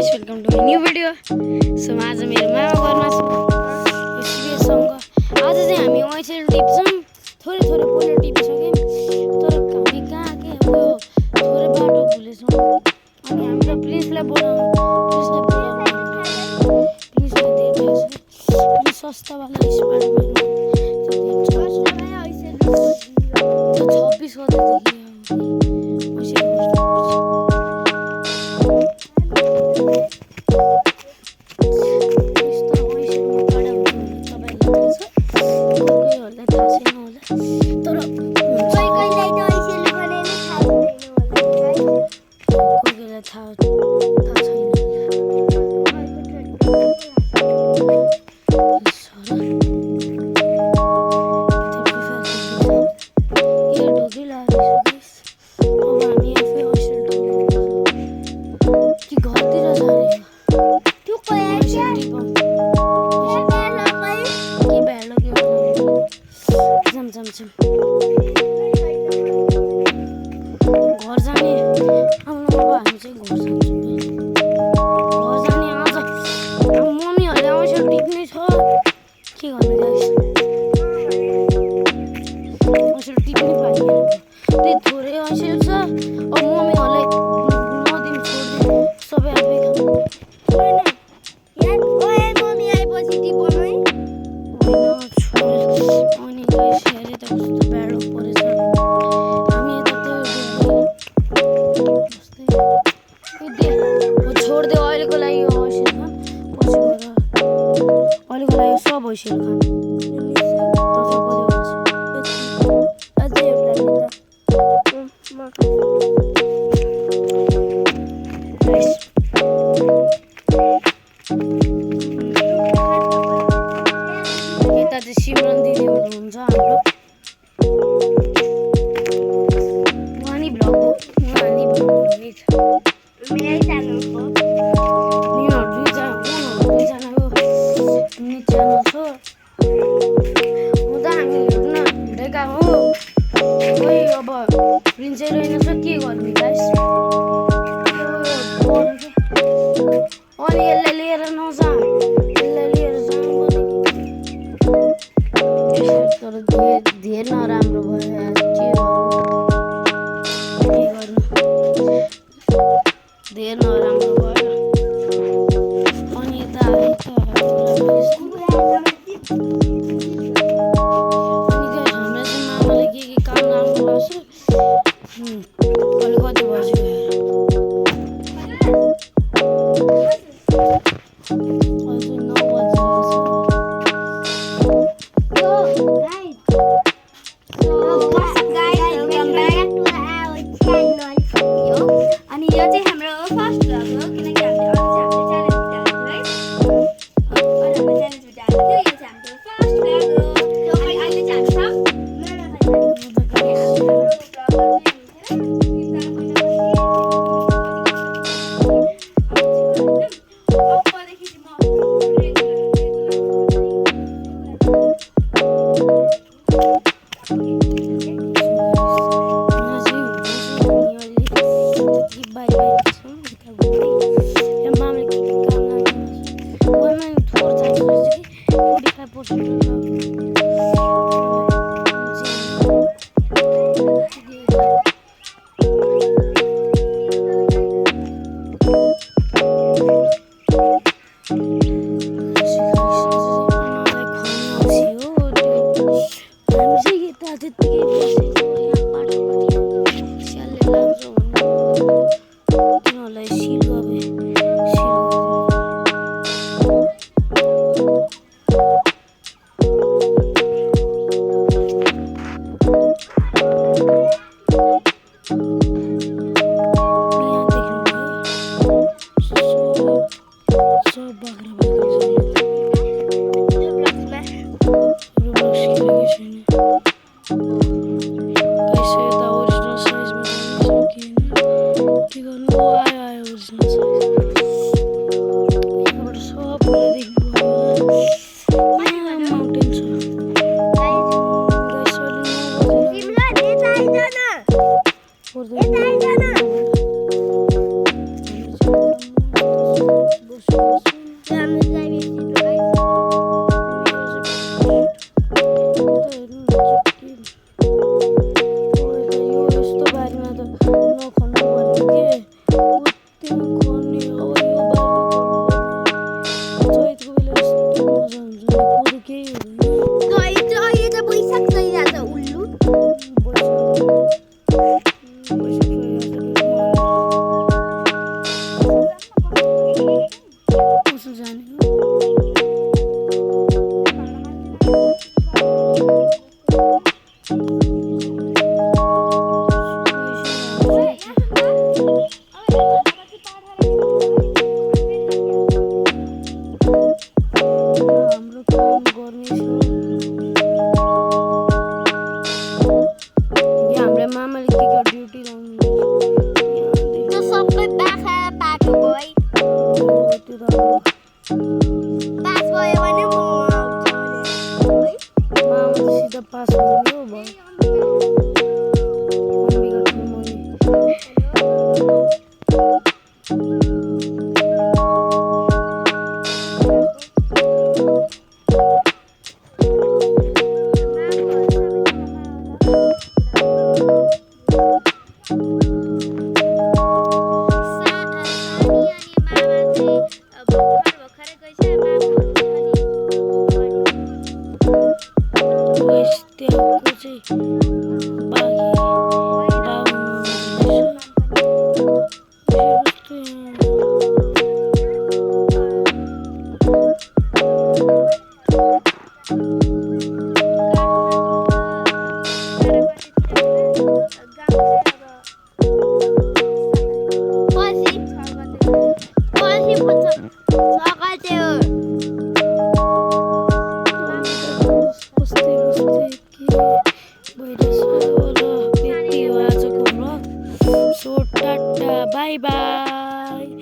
Guys, welcome to my new video. So आज मेरो मामा घरमा छु शिवेशसँग। आज चाहिँ हामी ओइसेल टिप्छौँ। थोरै पोइन्ट टिपिसक्यौँ, तर हामी कहाँ के अब थोरै बाटो भुलेछौँ। अनि हामीले प्रिन्सलाई बोलाउनु अनि सस्तावाला स्पार्टमा 26 गतेदेखि घर जाने आउनु अब हामी चाहिँ घर जान्छौँ। घर जाने आज मम्मीहरूले औषध टिप्ने छ। के गर्नु गाइस, औषध टिप्नै पाइएन। त्यही थोरै औषध छ। अब मम्मीहरूलाई नदिनु छोड्दिनु, सबै आफै खानु। अनि गाइस हेरे त कस्तो बेडो परेछ। छोडिदियो अहिलेको लागि यो औषध खान, पछि गएर अहिलेको लागि सब औषध खान। यता चाहिँ सिमरन दिदीहरू हुन्छ हाम्रो। उहाँनी भ्लग हो, उहाँनी भ्लग हुँदैछ। दुईजनाको च्यानल छ। त हामी हेर्न हिँडेका हो। खोइ अब प्रिन्सै रहेनछ, के गर्नु गाइस। अनि यसलाई लिएर नजा, यसलाई लिएर जानु पर्ने। तर धेरै नराम्रो भयो। के गर्नु धेरै नराम्रो भयो। अनि यता मामाले के काम राम्रो गर्छ। अहिले कति बज्यो, अझै 9 बज्यो। अनि यो चाहिँ हाम्रो फर्स्ट भ्लग हो, किनकि हामीले अरू चाहिँ हाम्रो च्यालेन्ज भिडियोहरू है, अरू हाम्रो च्यालेन्ज भिडियोहरू थियो। यो चाहिँ हाम्रो फर्स्ट भ्लग हो। अनि अहिले चाहिँ हामी पर्दैन। By by